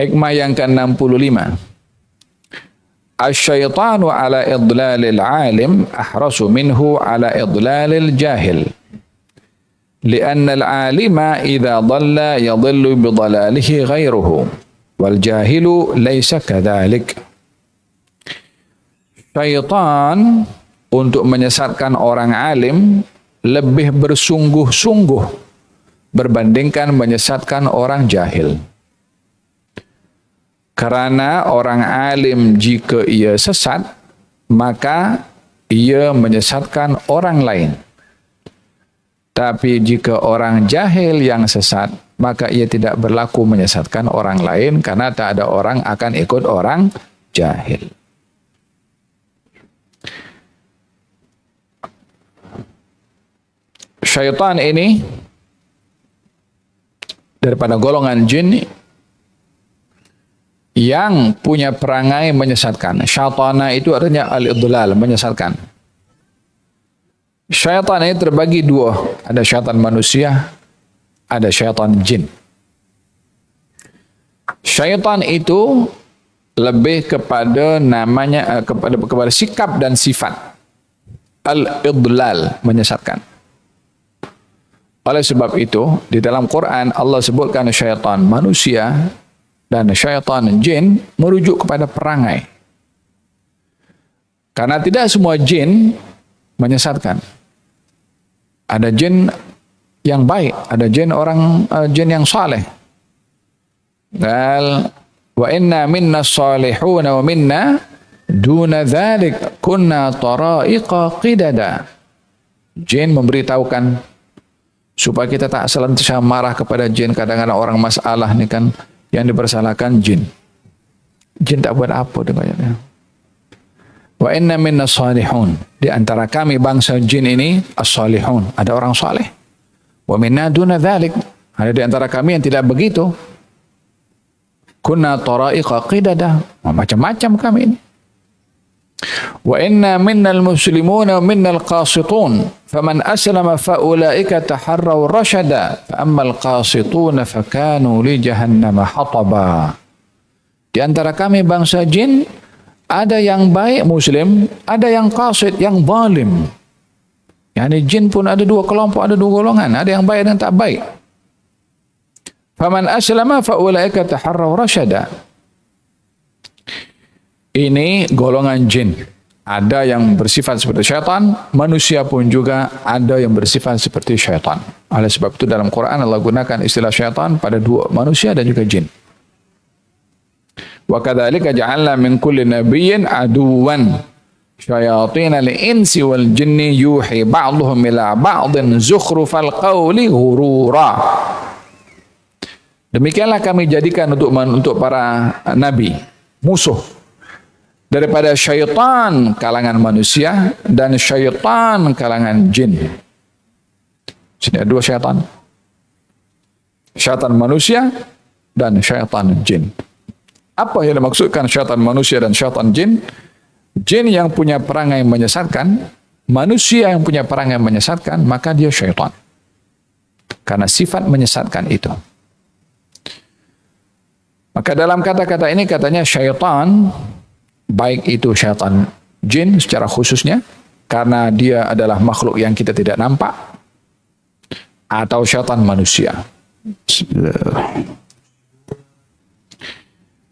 Hikmah yang ke-65. Asy-syaitanu ala idlalil alim ahrasu minhu ala idlalil jahil. Lianna al-alima idza dhalla yadhillu bi dhalalihi ghairuhu wal jahilu laysa kadzalik. Syaitan untuk menyesatkan orang alim lebih bersungguh-sungguh berbandingkan menyesatkan orang jahil. Karena orang alim jika ia sesat, maka ia menyesatkan orang lain. Tapi jika orang jahil yang sesat, maka ia tidak berlaku menyesatkan orang lain karena tak ada orang akan ikut orang jahil. Syaitan ini daripada golongan jin yang punya perangai menyesatkan. Syaitana itu artinya al-idlal, menyesatkan. Syaitan ini terbagi dua. Ada syaitan manusia, ada syaitan jin. Syaitan itu lebih kepada namanya kepada sikap dan sifat. Al-idlal, menyesatkan. Oleh sebab itu, di dalam Quran Allah sebutkan syaitan manusia dan syaitan jin merujuk kepada perangai. Karena tidak semua jin menyesatkan. Ada jin yang baik, ada jin yang saleh. Qal wa inna minna salihun wa minna duna dzalik kunna tara'iqa qidada. Jin memberitahukan supaya kita tak senantiasa marah kepada jin. Kadang-kadang orang masalah ni kan yang dipersalahkan jin. Jin tak buat apa dengannya. Wa inna minna salihun. Di antara kami bangsa jin ini as-salihun. Ada orang saleh. Wa minna duna dzalik. Ada di antara kami yang tidak begitu. Kunna tara'iqa qidada. Macam-macam kami ini. Wa inna minnal muslimuna wa minnal qasitun. Faman aslama faulaika taharraw rashada fa ammal qasituna fakanu li jahannam hataba. Di antara kami bangsa jin ada yang baik muslim, ada yang qasit, yang zalim. Yani jin pun ada dua kelompok, ada dua golongan, ada yang baik dan tak baik. Faman aslama faulaika taharraw rashada. Ini golongan jin. Ada yang bersifat seperti syaitan, manusia pun juga ada yang bersifat seperti syaitan. Oleh sebab itu dalam Quran Allah gunakan istilah syaitan pada dua, manusia dan juga jin. Wa kadzalika ja'alna min kulli nabiyyin aduwan syayatin al-insi wal jinni yuhi ba'dhum ila ba'dhin zukhrufal qawli ghurura. Demikianlah kami jadikan untuk para nabi musuh daripada syaitan kalangan manusia dan syaitan kalangan jin. Sini ada dua syaitan. Syaitan manusia dan syaitan jin. Apa yang dimaksudkan syaitan manusia dan syaitan jin? Jin yang punya perangai menyesatkan, manusia yang punya perangai menyesatkan, maka dia syaitan. Karena sifat menyesatkan itu. Maka dalam kata-kata ini katanya syaitan, baik itu syaitan jin secara khususnya karena dia adalah makhluk yang kita tidak nampak, atau syaitan manusia.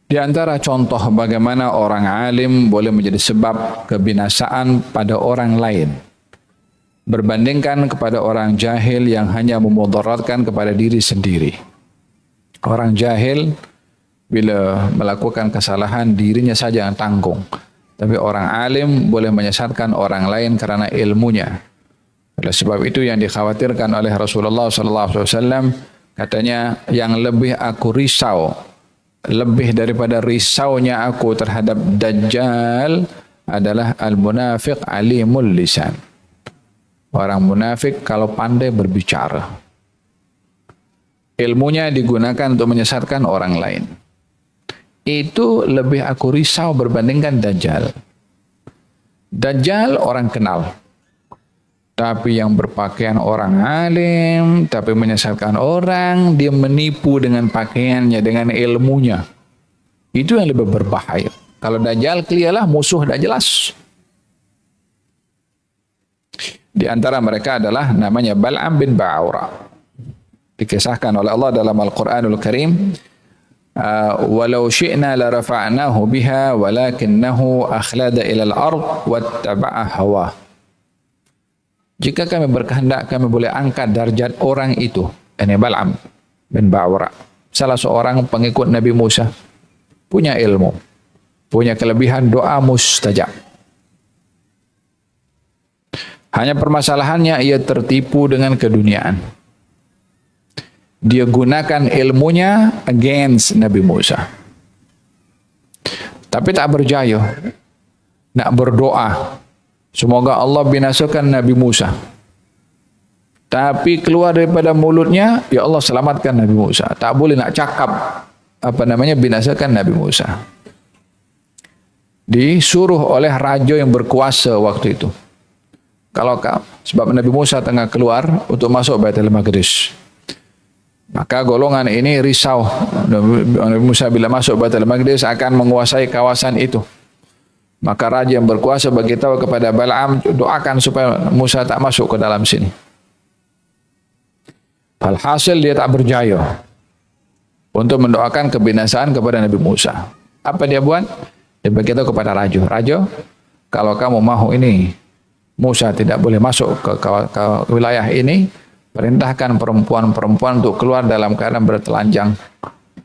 Di antara contoh bagaimana orang alim boleh menjadi sebab kebinasaan pada orang lain berbandingkan kepada orang jahil yang hanya memudaratkan kepada diri sendiri. Orang jahil bila melakukan kesalahan dirinya saja yang tanggung. Tapi orang alim boleh menyesatkan orang lain karena ilmunya. Oleh sebab itu yang dikhawatirkan oleh Rasulullah SAW, katanya yang lebih aku risau, lebih daripada risaunya aku terhadap Dajjal adalah al-munafiq alimul lisan. Orang munafik kalau pandai berbicara, ilmunya digunakan untuk menyesatkan orang lain. Itu lebih aku risau berbandingkan Dajjal. Dajjal orang kenal. Tapi yang berpakaian orang alim, tapi menyesatkan orang, dia menipu dengan pakaiannya, dengan ilmunya. Itu yang lebih berbahaya. Kalau Dajjal clearlah, musuh dah jelas. Di antara mereka adalah namanya Bal'am bin Ba'ura. Dikisahkan oleh Allah dalam Al-Quranul Karim, walau syi'na la rafa'nahu biha walakinnahu akhlada ilal ard wattaba'a hawa. Jika kami berkehendak, kami boleh angkat darjat orang itu. Ini Bal'am bin Ba'ura, salah seorang pengikut Nabi Musa, punya ilmu, punya kelebihan doa mustajab. Hanya permasalahannya ia tertipu dengan keduniaan. Dia gunakan ilmunya against Nabi Musa. Tapi tak berjaya. Nak berdoa, semoga Allah binasakan Nabi Musa. Tapi keluar daripada mulutnya, ya Allah selamatkan Nabi Musa. Tak boleh nak cakap binasakan Nabi Musa. Disuruh oleh raja yang berkuasa waktu itu. Sebab Nabi Musa tengah keluar untuk masuk Baitul Maqdis. Maka golongan ini risau. Nabi Musa bila masuk Baitul Maqdis akan menguasai kawasan itu. Maka raja yang berkuasa beritahu kepada Bal'am, doakan supaya Musa tak masuk ke dalam sini. Alhasil dia tak berjaya untuk mendoakan kebinasaan kepada Nabi Musa. Apa dia buat? Dia beritahu kepada raja, "Raja, kalau kamu mahu ini Musa tidak boleh masuk ke wilayah ini, perintahkan perempuan-perempuan untuk keluar dalam keadaan bertelanjang,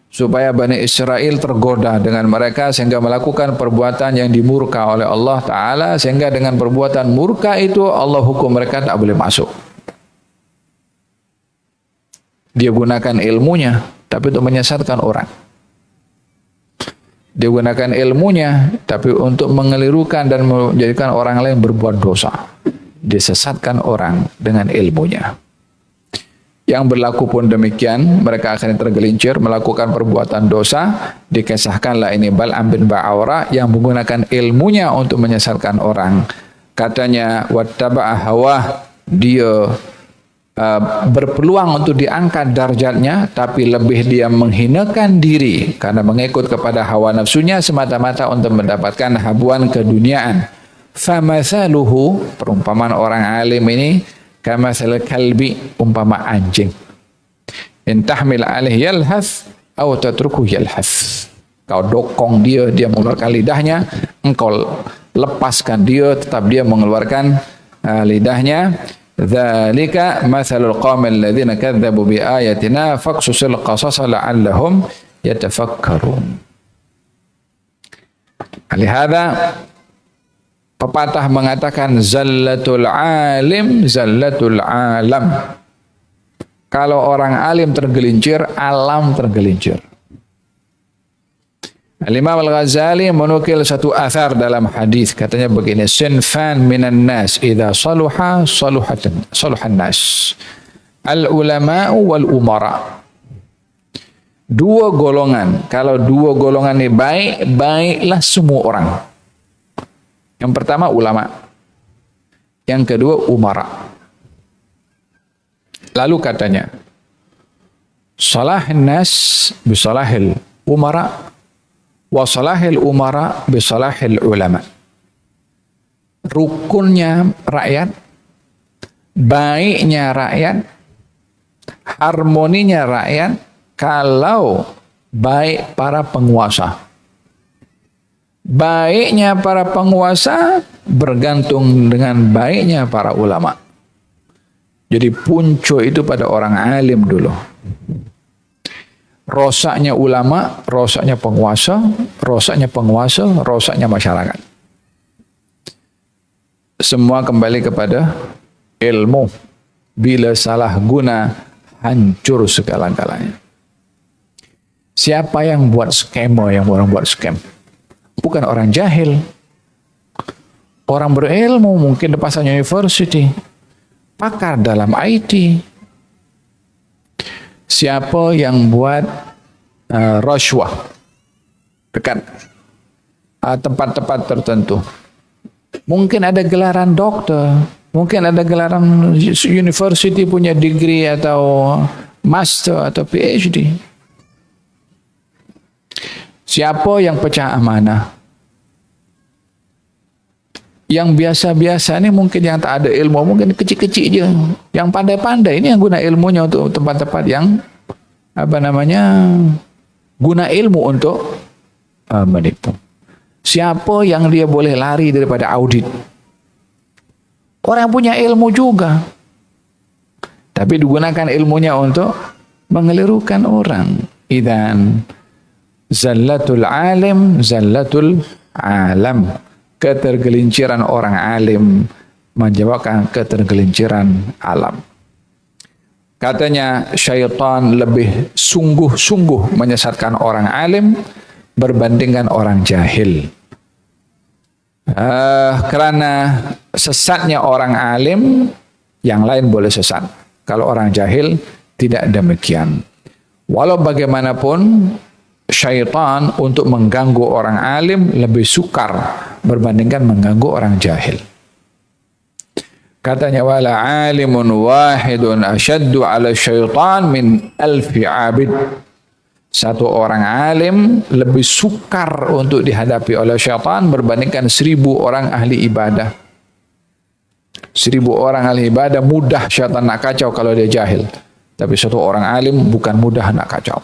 supaya Bani Israel tergoda dengan mereka sehingga melakukan perbuatan yang dimurka oleh Allah Ta'ala, sehingga dengan perbuatan murka itu Allah hukum mereka tak boleh masuk." Dia gunakan ilmunya tapi untuk menyesatkan orang. Dia gunakan ilmunya tapi untuk mengelirukan dan menjadikan orang lain berbuat dosa. Dia sesatkan orang dengan ilmunya. Yang berlaku pun demikian, mereka akhirnya tergelincir melakukan perbuatan dosa. Dikisahkanlah ini Bal'am bin Ba'ura yang menggunakan ilmunya untuk menyesatkan orang. Katanya wattaba'a hawa, dia berpeluang untuk diangkat darjatnya, tapi lebih dia menghinakan diri karena mengikut kepada hawa nafsunya semata-mata untuk mendapatkan habuan keduniaan. Famathaluhu, perumpamaan orang alim ini, kamathal kalbi, umpama anjing. In tahmil alaih yalhath atau tatruku yalhath. Kau dokong dia, dia mengeluarkan lidahnya, engkau lepaskan dia, tetap dia mengeluarkan lidahnya. Dzalika mathalul qaumil ladzina kadzdzabu biayatina faqsusil qasasa la'allahum yatafakkarun. Lihada pepatah mengatakan zallatul alim zallatul alam. Kalau orang alim tergelincir, alam tergelincir. Al-Imam Al-Ghazali menukil satu athar dalam hadis, katanya begini, sinfan minan nas idza saluha saluhan nas, al-ulama wal umara. Dua golongan, kalau dua golongan ini baik, baiklah semua orang. Yang pertama ulama, yang kedua umara. Lalu katanya, salahin nas bisalahil umara wa salahil umara bisalahil ulama. Rukunnya rakyat, baiknya rakyat, harmoninya rakyat kalau baik para penguasa. Baiknya para penguasa bergantung dengan baiknya para ulama. Jadi punco itu pada orang alim dulu. Rosaknya ulama, rosaknya penguasa, rosaknya penguasa, rosaknya masyarakat. Semua kembali kepada ilmu. Bila salah guna, hancur segala-galanya. Siapa yang buat scammer, yang orang buat scam? Bukan orang jahil. Orang berilmu, mungkin di pasar university, pakar dalam IT. Siapa yang buat rashwah dekat tempat-tempat tertentu? Mungkin ada gelaran doktor, mungkin ada gelaran university punya degree atau master atau PhD. Siapa yang pecah amanah? Yang biasa-biasa ini mungkin yang tak ada ilmu, mungkin kecil-kecil je. Yang pandai-pandai ini yang guna ilmunya untuk tempat-tempat yang guna ilmu untuk menipu. Siapa yang dia boleh lari daripada audit? Orang yang punya ilmu juga. Tapi digunakan ilmunya untuk mengelirukan orang. Idzan zallatul alim, zallatul alam. Ketergelinciran orang alim menyebabkan ketergelinciran alam. Katanya syaitan lebih sungguh-sungguh menyesatkan orang alim berbandingkan orang jahil. Kerana sesatnya orang alim, yang lain boleh sesat. Kalau orang jahil tidak demikian. Walau bagaimanapun, syaitan untuk mengganggu orang alim lebih sukar berbandingkan mengganggu orang jahil. Katanya wala alimun wahidun asyaddu ala syaitan min alfi abid. Satu orang alim lebih sukar untuk dihadapi oleh syaitan berbandingkan 1000 orang ahli ibadah. 1000 orang ahli ibadah mudah syaitan nak kacau kalau dia jahil. Tapi satu orang alim bukan mudah nak kacau.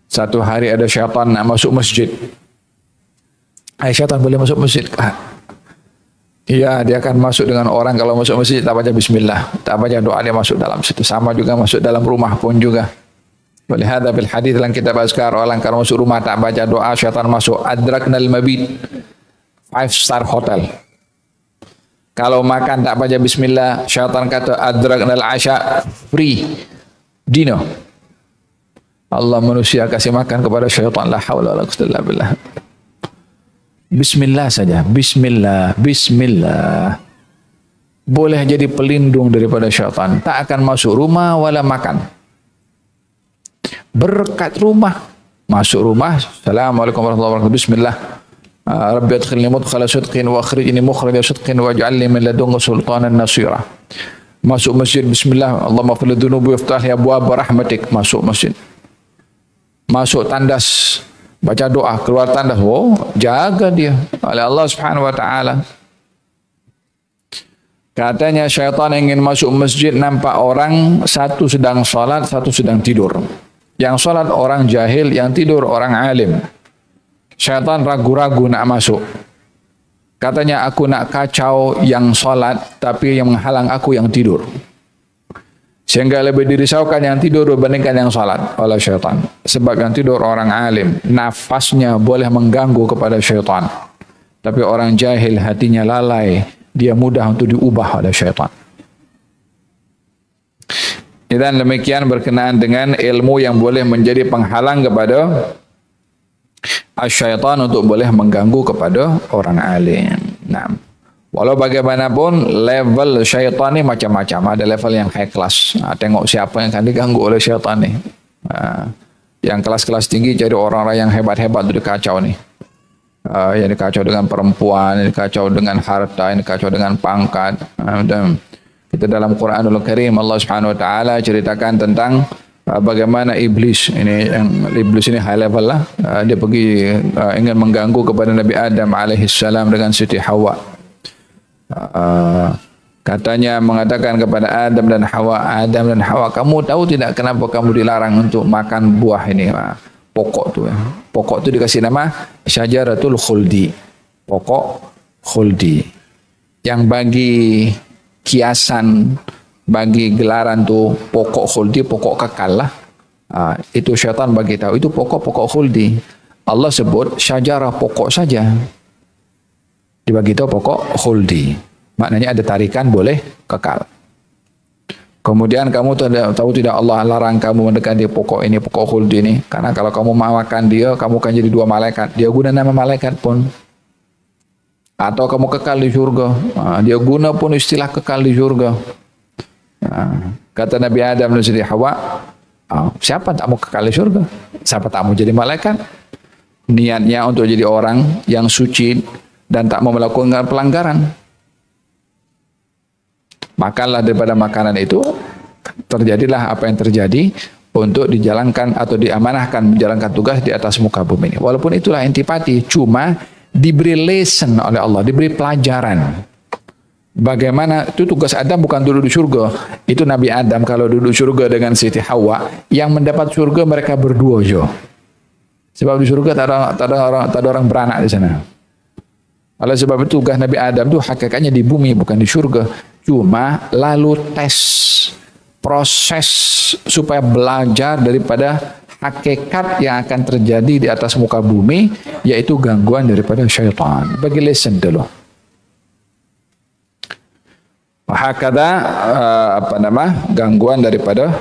Satu hari ada syaitan nak masuk masjid. Syaitan boleh masuk masjid? Iya, dia akan masuk dengan orang kalau masuk masjid tak baca bismillah, tak baca doa, dia masuk dalam situ. Sama juga masuk dalam rumah pun juga. Oleh hadza bil hadis dalam kitab azkar, orang kalau masuk rumah tak baca doa, syaitan masuk. Adraknal mabit, 5-star hotel. Kalau makan tak baca bismillah, syaitan kata adraknal asya, free dinner. Allah manusia kasih makan kepada syaitan, la haula wala quwwata illa billah. Bismillah saja, bismillah, bismillah. Boleh jadi pelindung daripada syaitan. Tak akan masuk rumah wala makan. Berkat rumah. Masuk rumah, assalamualaikum warahmatullahi wabarakatuh, bismillah. Rabbi adkhilni mudkhala sidqin wa akhrijni mukhraja sidqin waj'alni min ladunka sultanan nasira. Masuk masjid, bismillah, Allahumma ighfir li dhunubi waftah li abwaaba rahmatik. Masuk masjid. Masuk tandas, baca doa, keluar tandas, oh, jaga dia oleh Allah Subhanahu wa taala. Katanya syaitan ingin masuk masjid, nampak orang satu sedang salat, satu sedang tidur. Yang salat orang jahil, yang tidur orang alim. Syaitan ragu-ragu nak masuk. Katanya aku nak kacau yang salat, tapi yang menghalang aku yang tidur. Sehingga lebih dirisaukan yang tidur berbandingkan yang salat oleh syaitan. Sebab yang tidur orang alim, nafasnya boleh mengganggu kepada syaitan. Tapi orang jahil hatinya lalai, dia mudah untuk diubah oleh syaitan. Dan demikian berkenaan dengan ilmu yang boleh menjadi penghalang kepada syaitan untuk boleh mengganggu kepada orang alim. Nah, walau bagaimanapun level syaitan ni macam-macam. Ada level yang high class. Tengok siapa yang akan diganggu oleh syaitan ni. Yang kelas-kelas tinggi jadi orang-orang yang hebat-hebat itu dikacau ni. Yang dikacau dengan perempuan, yang dikacau dengan harta, yang dikacau dengan pangkat. Dan kita dalam Quranul Karim Allah Subhanahu wa taala ceritakan tentang bagaimana iblis ini, yang iblis ini high level lah. Dia pergi ingin mengganggu kepada Nabi Adam alaihi salam dengan Siti Hawa. Katanya mengatakan kepada Adam dan Hawa, kamu tahu tidak kenapa kamu dilarang untuk makan buah ini, pokok tu ya. Pokok tu dikasih nama Syajaratul Khuldi, pokok khuldi, yang bagi kiasan, bagi gelaran tu pokok khuldi, pokok kekal lah. Itu syaitan bagi tahu itu pokok khuldi. Allah sebut syajarah, pokok saja, dibagi tahu pokok khuldi, maknanya ada tarikan, boleh kekal. Kemudian kamu tahu tidak, Allah larang kamu mendekati pokok ini, pokok khuldi ini, karena kalau kamu makan dia, kamu akan jadi 2 malaikat. Dia guna nama malaikat pun. Atau kamu kekal di syurga. Dia guna pun istilah kekal di syurga. Kata Nabi Adam dan Siti Hawa, siapa tak mau kekal di syurga? Siapa tak mau jadi malaikat? Niatnya untuk jadi orang yang suci dan tak mau melakukan pelanggaran. Makanlah daripada makanan itu, terjadilah apa yang terjadi. untuk dijalankan atau diamanahkan menjalankan tugas di atas muka bumi ini. Walaupun itulah antipati, cuma diberi lesson oleh Allah, diberi pelajaran. Bagaimana itu tugas Adam bukan duduk di surga. Itu Nabi Adam kalau duduk surga dengan Siti Hawa, yang mendapat surga mereka berdua jo. Sebab di surga tak ada orang beranak di sana. Oleh sebab itu tugas Nabi Adam itu hakikatnya di bumi bukan di surga. Cuma lalu tes proses supaya belajar daripada hakikat yang akan terjadi di atas muka bumi, yaitu gangguan daripada syaitan. Bagi lesson dulu. Hakada gangguan daripada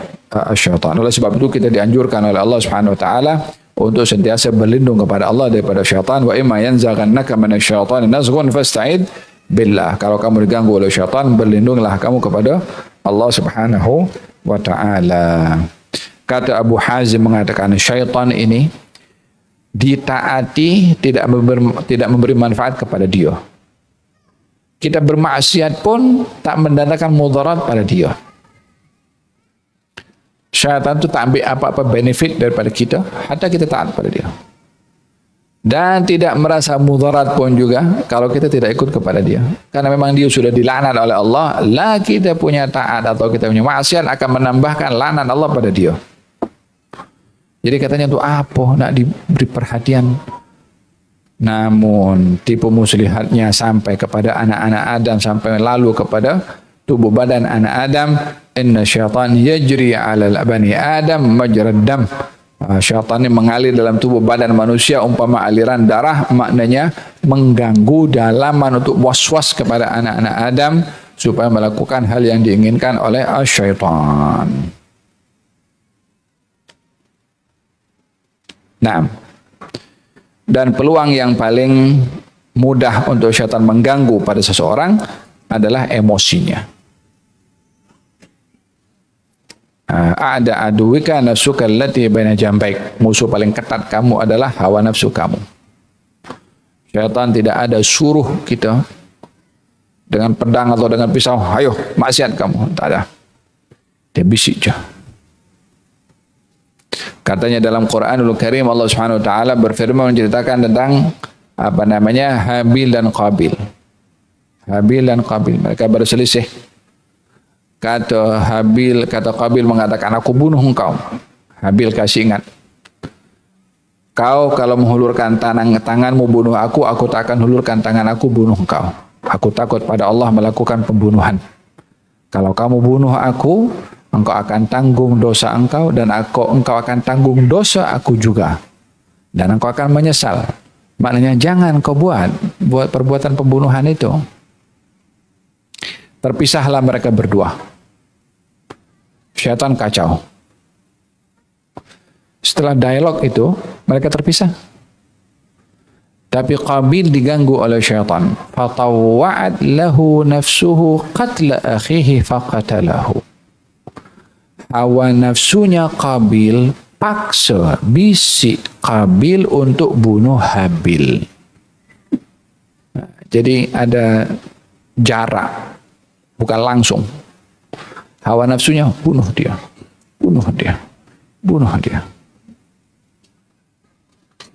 syaitan. Oleh sebab itu kita dianjurkan oleh Allah Subhanahu wa taala untuk sentiasa berlindung kepada Allah daripada syaitan. Wa imma yanzaghannaka minasyaitani nazghun fasta'id billah. Kalau kamu diganggu oleh syaitan, berlindunglah kamu kepada Allah Subhanahu wa taala. Kata Abu Hazim mengatakan syaitan ini ditaati tidak memberi manfaat kepada dia. Kita bermaksiat pun tak mendatangkan mudarat pada dia. Syaitan itu tak ambil apa-apa benefit daripada kita, hatta kita taat pada dia. Dan tidak merasa mudarat pun juga kalau kita tidak ikut kepada dia. Karena memang dia sudah dilaknat oleh Allah, lah kita punya taat atau kita punya maksiat akan menambahkan laknat Allah pada dia. Jadi katanya itu apa? Nak diberi perhatian. Namun tipu muslihatnya sampai kepada anak-anak Adam, sampai lalu kepada tubuh badan anak Adam. Inna syaitan yajri ala bani Adam majrad dam. Syaitan ini mengalir dalam tubuh badan manusia umpama aliran darah, maknanya mengganggu dalaman untuk was-was kepada anak-anak Adam supaya melakukan hal yang diinginkan oleh syaitan. Nah, dan peluang yang paling mudah untuk syaitan mengganggu pada seseorang adalah emosinya. Ada aduwika nafsuka allati baina jambaik. Musuh paling ketat kamu adalah hawa nafsu kamu. Syaitan tidak ada suruh kita dengan pedang atau dengan pisau, ayo maksiat kamu, tak ada. Dia bisik je. Katanya dalam Quranul Karim Allah Subhanahu wa taala berfirman menceritakan tentang Habil dan Qabil. Habil dan Qabil, mereka berselisih. Kata Qabil mengatakan, aku bunuh engkau. Habil kasih ingat, kau kalau menghulurkan tanganmu bunuh aku tak akan hulurkan tangan aku bunuh engkau. Aku takut pada Allah melakukan pembunuhan. Kalau kamu bunuh aku, engkau akan tanggung dosa engkau, dan engkau akan tanggung dosa aku juga. Dan engkau akan menyesal. Maknanya jangan kau buat perbuatan pembunuhan itu. Terpisahlah mereka berdua. Syaitan kacau. Setelah dialog itu, mereka terpisah. Tapi Qabil diganggu oleh syaitan. Fatawwa'at lahu nafsuhu qatla akhihi faqatalahu. Hawa nafsunya Qabil paksa, bisik Qabil untuk bunuh Habil. Jadi ada jarak, bukan langsung. Hawa nafsunya bunuh dia.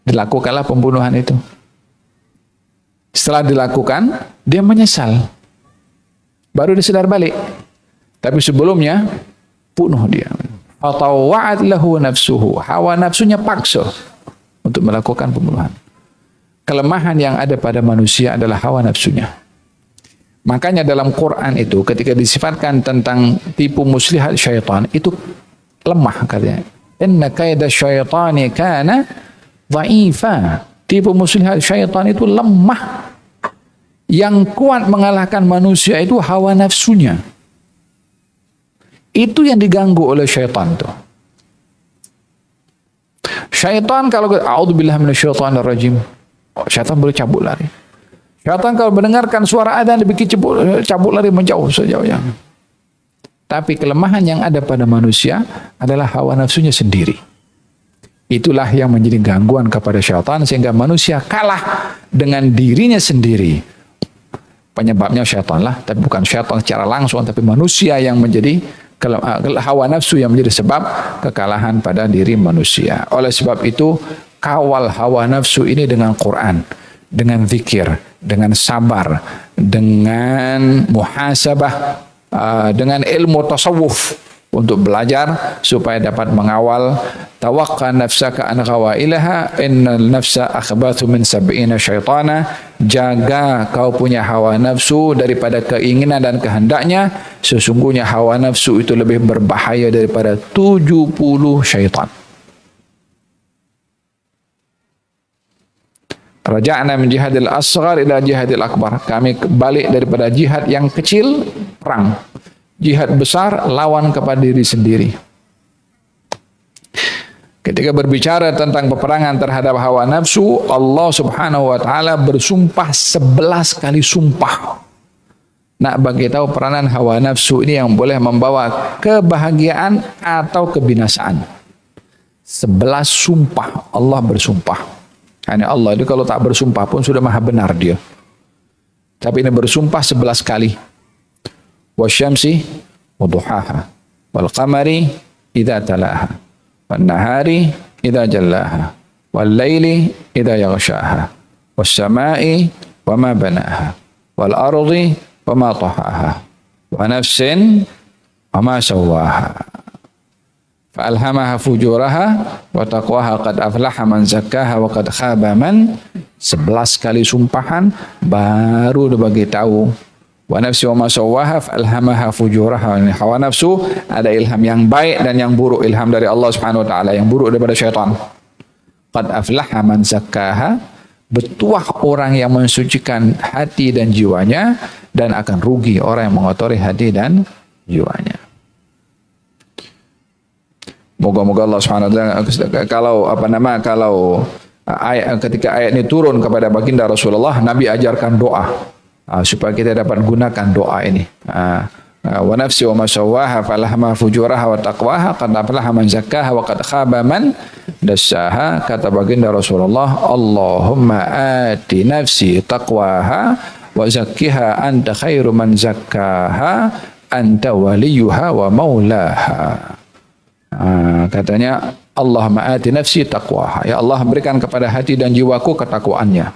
Dilakukanlah pembunuhan itu. Setelah dilakukan, dia menyesal. Baru disadar balik. Tapi sebelumnya bunuh dia. Fatawwa'at lahu nafsuhu. Hawa nafsunya paksa untuk melakukan pembunuhan. Kelemahan yang ada pada manusia adalah hawa nafsunya. Makanya dalam Quran itu ketika disifatkan tentang tipu muslihat syaitan itu lemah katanya. Inna kaida syaitani kana dha'ifa. Tipu muslihat syaitan itu lemah. Yang kuat mengalahkan manusia itu hawa nafsunya. Itu yang diganggu oleh syaitan tuh. Syaitan kalau a'udzubillahi minasyaitonirrajim. Syaitan boleh cabut lari. Syaitan kalau mendengarkan suara adzan dibikin cabut lari menjauh sejauh-jauhnya. Tapi kelemahan yang ada pada manusia adalah hawa nafsunya sendiri. Itulah yang menjadi gangguan kepada syaitan sehingga manusia kalah dengan dirinya sendiri. Penyebabnya syaitan lah, tapi bukan syaitan secara langsung, tapi manusia yang menjadi hawa nafsu yang menjadi sebab kekalahan pada diri manusia. Oleh sebab itu, kawal hawa nafsu ini dengan Quran, dengan zikir, dengan sabar, dengan muhasabah, dengan ilmu tasawuf, untuk belajar supaya dapat mengawal. Tawakka nafsaka an ghawailaha innal nafsa akhbathu min 70 syaitana. Jaga kau punya hawa nafsu daripada keinginan dan kehendaknya. Sesungguhnya hawa nafsu itu lebih berbahaya daripada 70 syaitan. Raja'na min jihadil asghar ila jihadil akbar. Kami balik daripada jihad yang kecil, perang. Jihad besar, lawan kepada diri sendiri. Ketika berbicara tentang peperangan terhadap hawa nafsu, Allah subhanahu wa ta'ala bersumpah 11 kali sumpah. Nak bagi tahu peranan hawa nafsu ini yang boleh membawa kebahagiaan atau kebinasaan. 11 sumpah Allah bersumpah. Hanya Allah itu kalau tak bersumpah pun sudah maha benar dia. Tapi ini bersumpah 11 kali. Wasyamsi waduhaha wal qamari idza talaha wan nahari idza jallaha wal laili idza yaghshaha was samai wama banaha wal ardi wama tahaha wa nafsin wama sawaha fa alhamaha fujuraha wa taqwaha qad aflaha man zakkaha wa qad khaba man. 11 kali sumpahan baru dibagi tahu. Wa nafsi wa ma sawwaha fa alhamaha fujuraha. Hawa nafsu ada ilham yang baik dan yang buruk. Ilham dari Allah Subhanahu wa taala, yang buruk daripada syaitan. Qad aflaha man zakkaha. Bertuah orang yang mensucikan hati dan jiwanya, dan akan rugi orang yang mengotori hati dan jiwanya. Moga-moga Allah Subhanahu wa taala kalau ketika ayat ini turun kepada baginda Rasulullah, Nabi ajarkan doa supaya kita dapat gunakan doa ini. Wa nafsi wa ma sawwaha falahama fujuraha wa taqwaha qad aflaha man zakkaha wa qad khaba man dassaha. Kata baginda Rasulullah, Allahumma ati nafsi taqwaha wa zakkiha anta khairu man zakkaha anta waliyuha wa maulaha. Katanya, Allahumma ati nafsi taqwaha. Ya Allah, berikan kepada hati dan jiwaku ketakwaannya.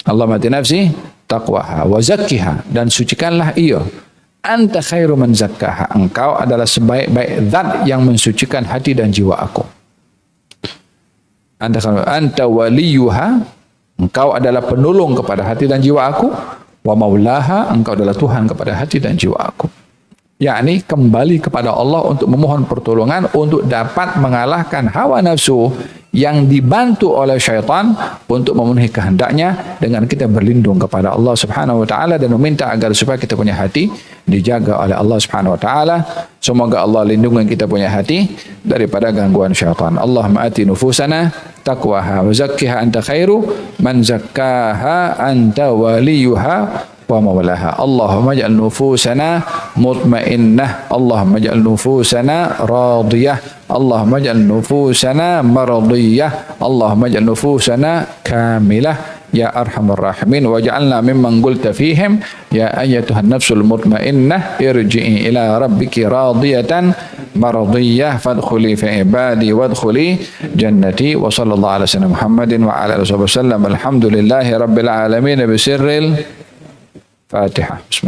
Allahumma ati nafsi taqwaha wa zakkiha, dan sucikanlah ia. Anta khairu man zakkaha, engkau adalah sebaik-baik zat yang mensucikan hati dan jiwa aku. Anta waliyuha, engkau adalah penolong kepada hati dan jiwa aku. Wa maulaha, engkau adalah Tuhan kepada hati dan jiwa aku. Yakni kembali kepada Allah untuk memohon pertolongan untuk dapat mengalahkan hawa nafsu yang dibantu oleh syaitan untuk memenuhi kehendaknya, dengan kita berlindung kepada Allah Subhanahu wa taala dan meminta agar supaya kita punya hati dijaga oleh Allah Subhanahu wa taala. Semoga Allah lindungi kita punya hati daripada gangguan syaitan. Allahumma ati nufusana taqwaha wa zakkiha anta khairu man zakkaha anta waliyuha wa maulaha. Allahumma ij'al nufusana mutmainnah, Allahumma ij'al nufusana radiyah, Allahumma ij'al nufusana mardiyah, Allahumma ij'al nufusana kamilah ya arhamar rahimin. Waj'alna mimman qulta fihim ya ayyatuhan nafsul mutmainnah irji'i ila rabbiki radiyatan mardiyah fadkhuli fi ibadi wadkhuli jannati. Wa sallallahu ala sayyidina Muhammadin wa ala alihi wasallam. Alhamdulillahi rabbil alamin. Bisirril Fatihah.